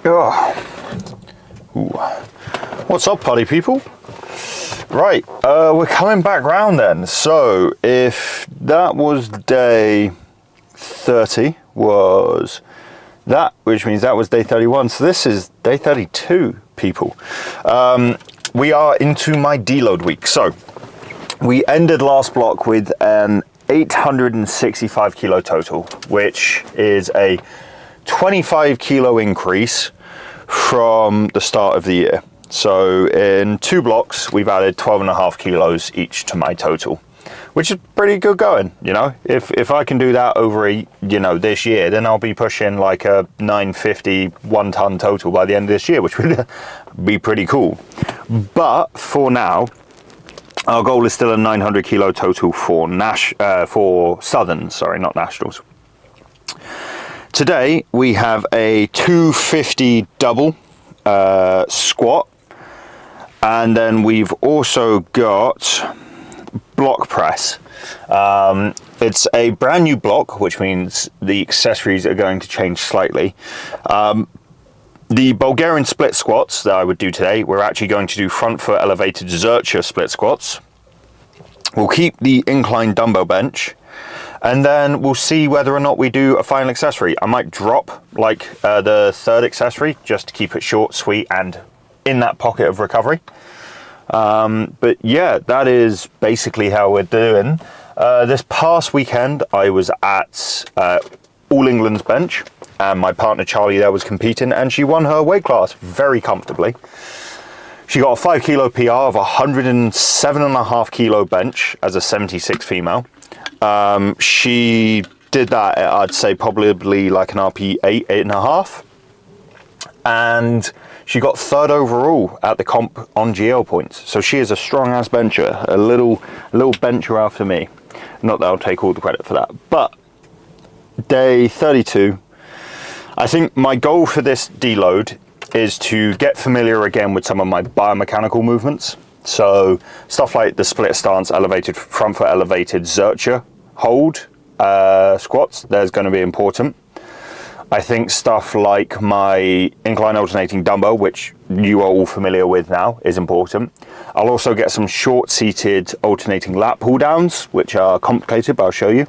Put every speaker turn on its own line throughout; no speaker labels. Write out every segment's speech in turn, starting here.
Oh. Ooh. What's up, party people? Right, we're coming back round then. So if that was day 30, was that, which means that was day 31. So this is day 32, people. We are into my deload week. So we ended last block with an 865 kilo total, which is a 25 kilo increase from the start of the year. So in 2 blocks, we've added 12.5 kilos each to my total, which is pretty good going, you know. If I can do that over this year, then I'll be pushing like a 950 1-ton total by the end of this year, which would be pretty cool. But for now, our goal is still a 900 kilo total for Southern, sorry, not Nationals. Today we have a 250 double squat, and then we've also got block press. It's a brand new block, which means the accessories are going to change slightly. The Bulgarian split squats that I would do today, we're actually going to do front foot elevated Zercher split squats. We'll keep the incline dumbbell bench, and then we'll see whether or not we do a final accessory. I might drop like the third accessory just to keep it short, sweet, and in that pocket of recovery. But yeah, that is basically how we're doing. This past weekend, I was at All England's bench, and my partner Charlie there was competing, and she won her weight class very comfortably. She got a 5 kilo PR of 107.5 kilo bench as a 76 female. She did that at, I'd say, probably like an RP 8.5. And she got 3rd overall at the comp on GL points. So she is a strong ass bencher, a little bencher after me. Not that I'll take all the credit for that. But day 32, I think my goal for this deload is to get familiar again with some of my biomechanical movements. So stuff like the split stance, elevated front foot, elevated Zercher hold squats, there's going to be important. I think stuff like my incline alternating dumbbell, which you are all familiar with now, is important. I'll also get some short seated alternating lat pull downs, which are complicated, but I'll show you.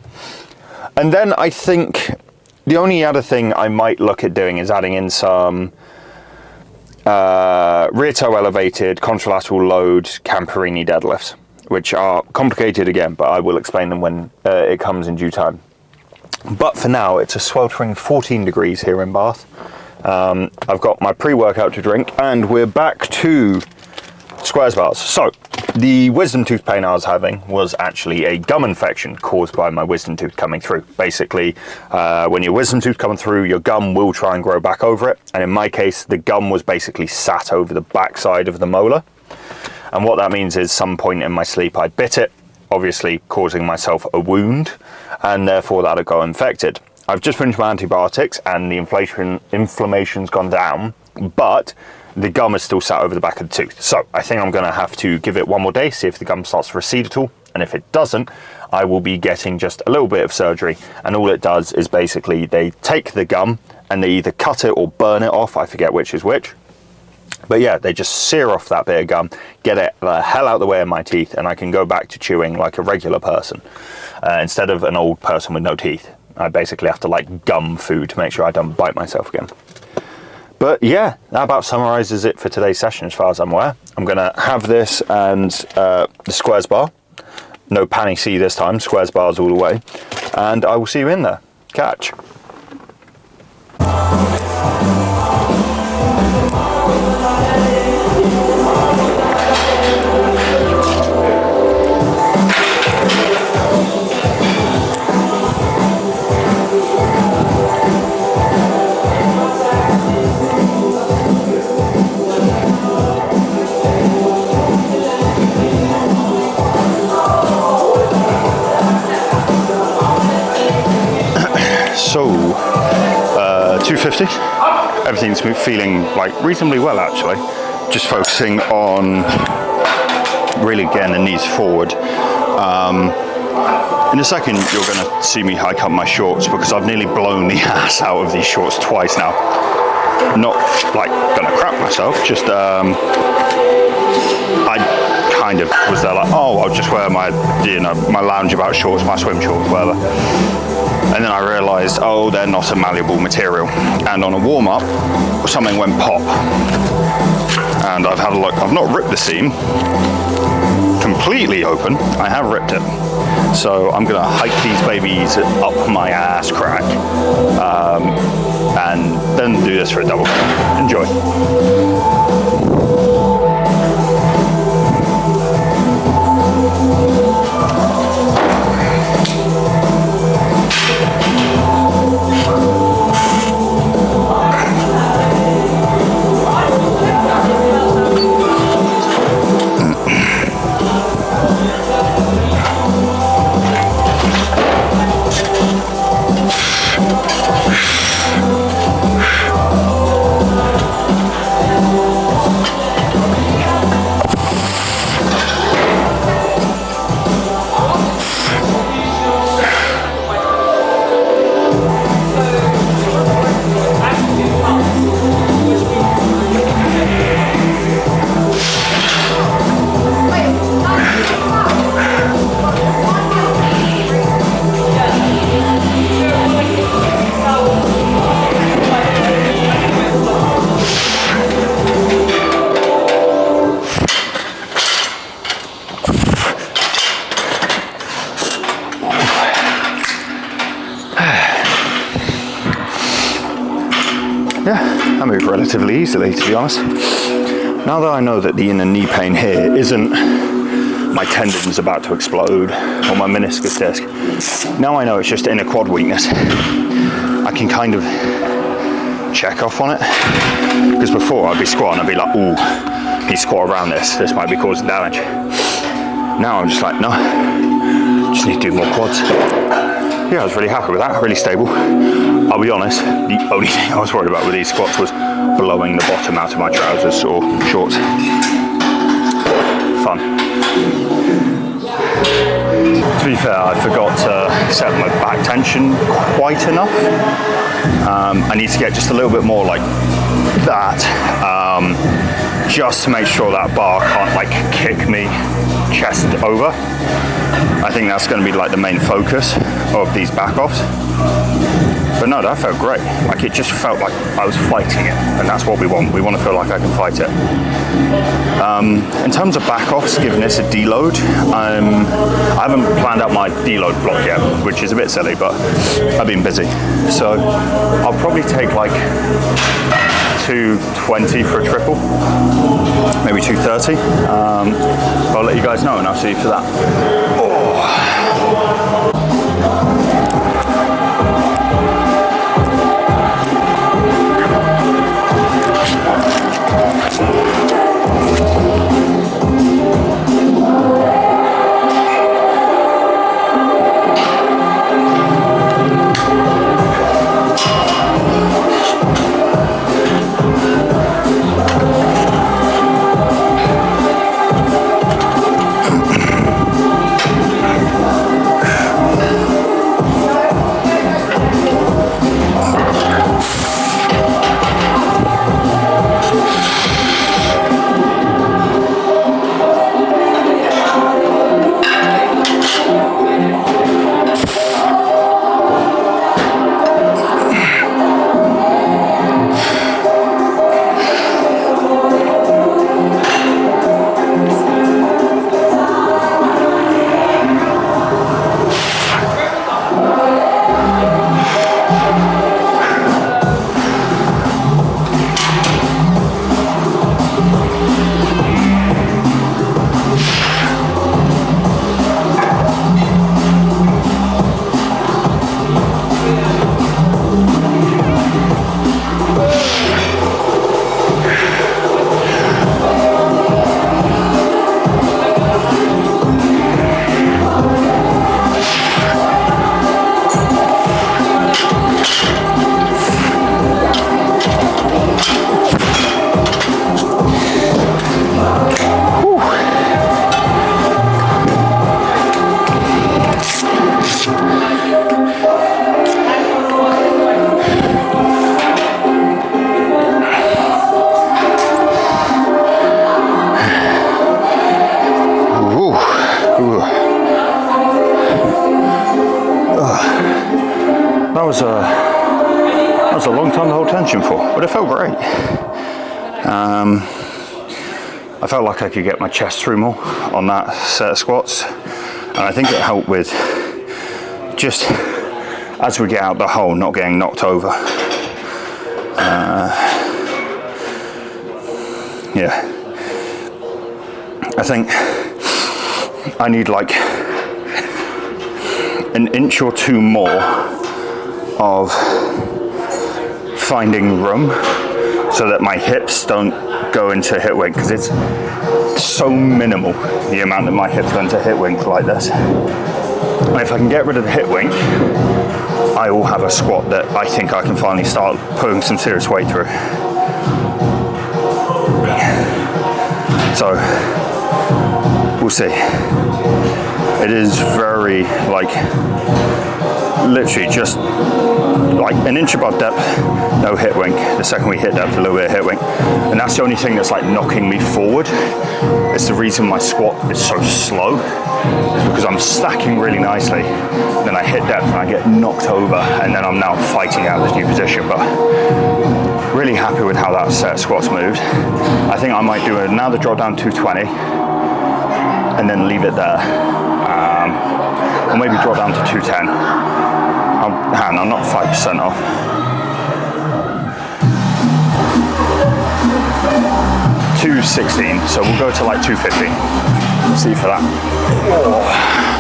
And then I think the only other thing I might look at doing is adding in some rear toe elevated contralateral load Camperini deadlifts, which are complicated again, but I will explain them when it comes in due time. But for now, it's a sweltering 14 degrees here in Bath. I've got my pre-workout to drink, and we're back to squares bars. So the wisdom tooth pain I was having was actually a gum infection caused by my wisdom tooth coming through. Basically, when your wisdom tooth comes through, your gum will try and grow back over it. And in my case, the gum was basically sat over the backside of the molar. And what that means is some point in my sleep, I bit it, obviously causing myself a wound, and therefore that'll go infected. I've just finished my antibiotics and the inflammation's gone down, but the gum is still sat over the back of the tooth. So I think I'm going to have to give it one more day, see if the gum starts to recede at all. And if it doesn't, I will be getting just a little bit of surgery. And all it does is basically they take the gum and they either cut it or burn it off. I forget which is which. But yeah, they just sear off that bit of gum, get it the hell out of the way of my teeth, and I can go back to chewing like a regular person. Instead of an old person with no teeth, I basically have to like gum food to make sure I don't bite myself again. But yeah, that about summarizes it for today's session as far as I'm aware. I'm going to have this and the squares bar. No Panny C this time, squares bars all the way. And I will see you in there. Catch. So, 250, everything's feeling like reasonably well actually, just focusing on really getting the knees forward. In a second you're going to see me hike up my shorts because I've nearly blown the ass out of these shorts twice now. not like gonna crap myself, just I kind of was there like, oh, I'll just wear my, you know, my loungeabout shorts, my swim shorts, whatever. And then I realised, oh, they're not a malleable material. And on a warm-up, something went pop. And I've had a look. I've not ripped the seam completely open. I have ripped it. So I'm gonna hike these babies up my ass crack, and then do this for a double. Enjoy. Yeah, I move relatively easily, to be honest. Now that I know that the inner knee pain here isn't my tendons about to explode or my meniscus disc, now I know it's just inner quad weakness. I can kind of check off on it, because before I'd be squatting, I'd be like, ooh, he squat around this might be causing damage. Now I'm just like, no, just need to do more quads. Yeah, I was really happy with that, really stable. I'll be honest, the only thing I was worried about with these squats was blowing the bottom out of my trousers or shorts. Fun. To be fair, I forgot to set my back tension quite enough. I need to get just a little bit more like that, just to make sure that bar can't like kick me chest over. I think that's going to be like the main focus of these back offs. But no, that felt great. Like it just felt like I was fighting it, and that's what we want. We want to feel like I can fight it. In terms of back offs, giving this a deload, I haven't planned out my deload block yet, which is a bit silly, but I've been busy. So I'll probably take like 220 for a triple, maybe 230. I'll let you guys know, and I'll see you for that. Oh. benching for, but it felt great. I felt like I could get my chest through more on that set of squats, and I think it helped with just as we get out the hole, not getting knocked over. Yeah, I think I need like an inch or two more of finding room so that my hips don't go into hip wink, because it's so minimal the amount that my hips go into hip wink like this. And if I can get rid of the hip wink, I will have a squat that I think I can finally start putting some serious weight through. So we'll see. It is very like literally just like an inch above depth, no hip wink. The second we hit depth, a little bit of hip wink, and that's the only thing that's like knocking me forward. It's the reason my squat is so slow, because I'm stacking really nicely, then I hit depth and I get knocked over, and then I'm now fighting out this new position. But really happy with how that set of squats moved. I think I might do another drop down 220 and then leave it there, or maybe drop down to 210. I'm not 5% off. $216, so we'll go to like 250. See for that. Oh.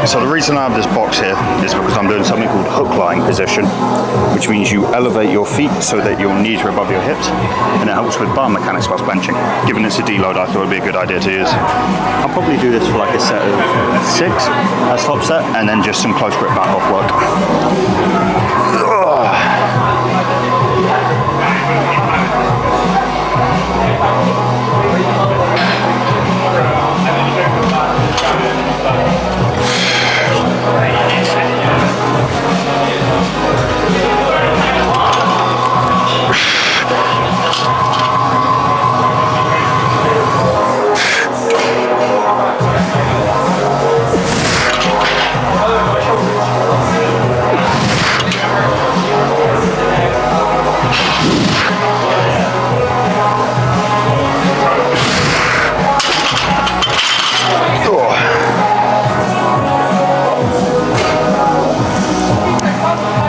So the reason I have this box here is because I'm doing something called hook lying position, which means you elevate your feet so that your knees are above your hips, and it helps with bar mechanics whilst benching. Given it's a deload, I thought it'd be a good idea to use. I'll probably do this for like a set of 6 as top set, and then just some close grip back off work.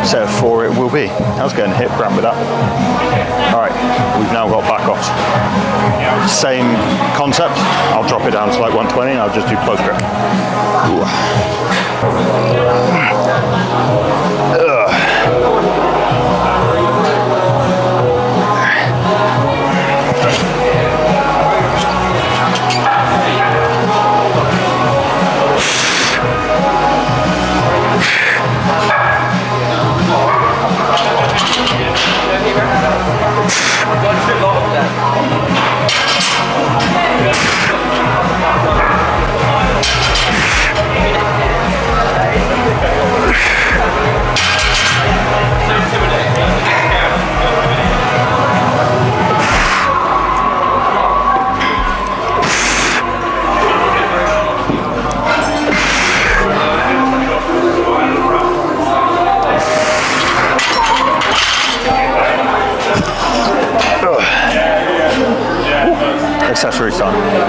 Set of 4 it will be. I was getting hip cramp with that. Alright, we've now got back offs. Same concept, I'll drop it down to like 120 and I'll just do close grip. accessory time.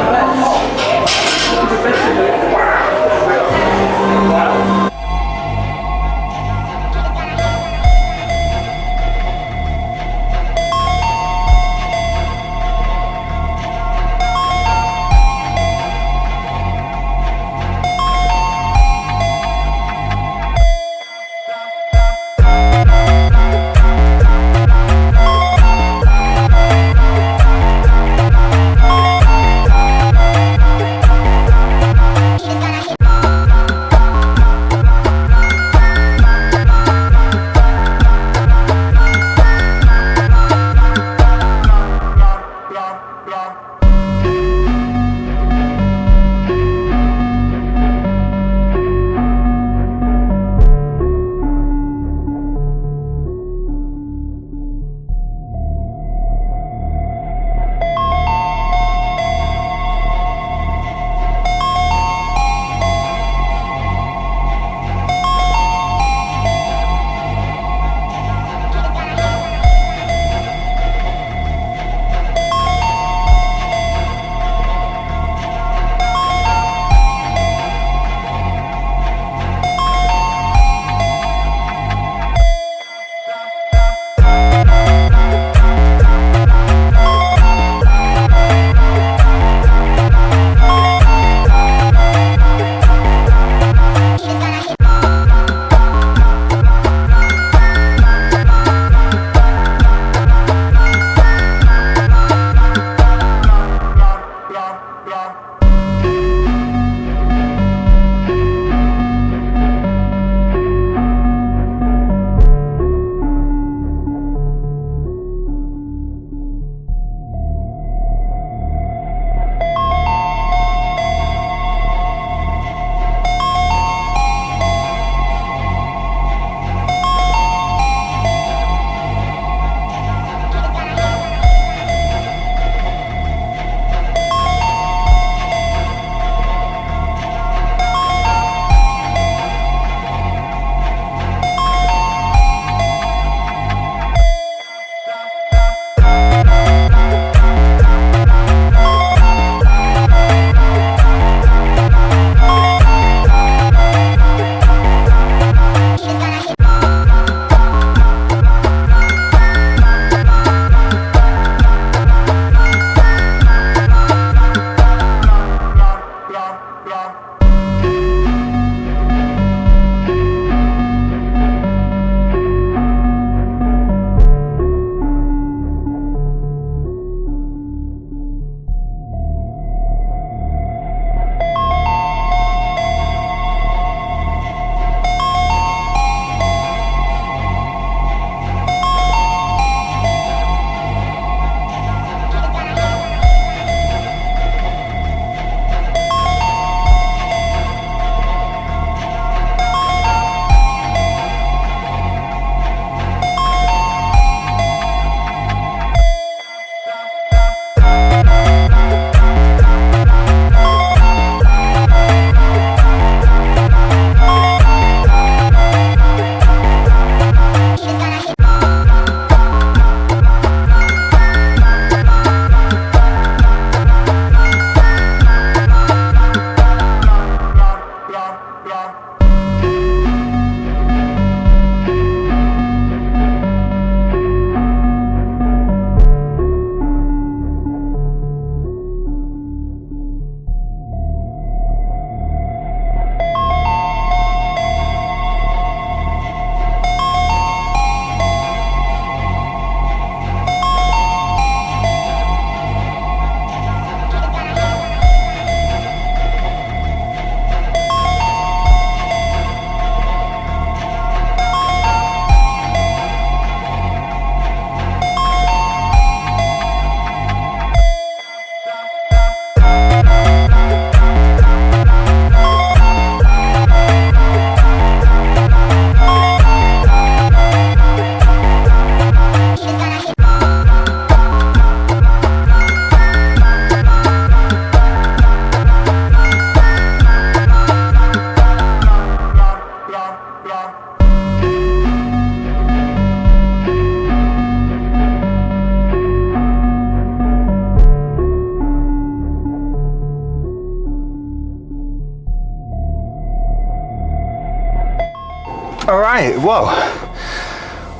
right, well,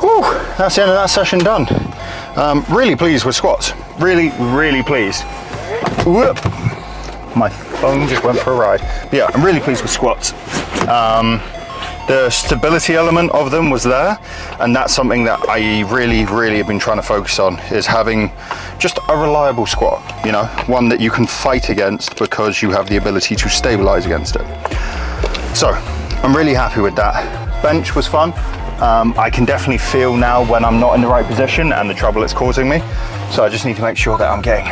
whew, that's the end of that session done. Really pleased with squats. Really pleased. Whoop. My phone just went for a ride. But yeah, I'm really pleased with squats. The stability element of them was there, and that's something that I really have been trying to focus on, is having just a reliable squat, you know, one that you can fight against because you have the ability to stabilize against it. So I'm really happy with that. Bench was fun. I can definitely feel now when I'm not in the right position and the trouble it's causing me. So I just need to make sure that I'm getting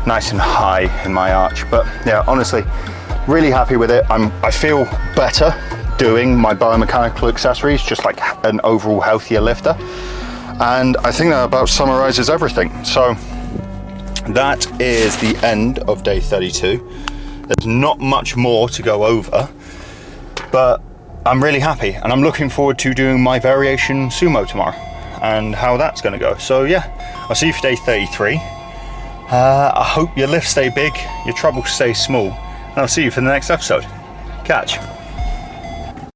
nice and high in my arch. But yeah, honestly, really happy with it. I feel better doing my biomechanical accessories, just like an overall healthier lifter. And I think that about summarizes everything. So that is the end of day 32. There's not much more to go over, but I'm really happy, and I'm looking forward to doing my variation sumo tomorrow and how that's going to go. So yeah, I'll see you for day 33. I hope your lifts stay big, your troubles stay small, and I'll see you for the next episode. Catch.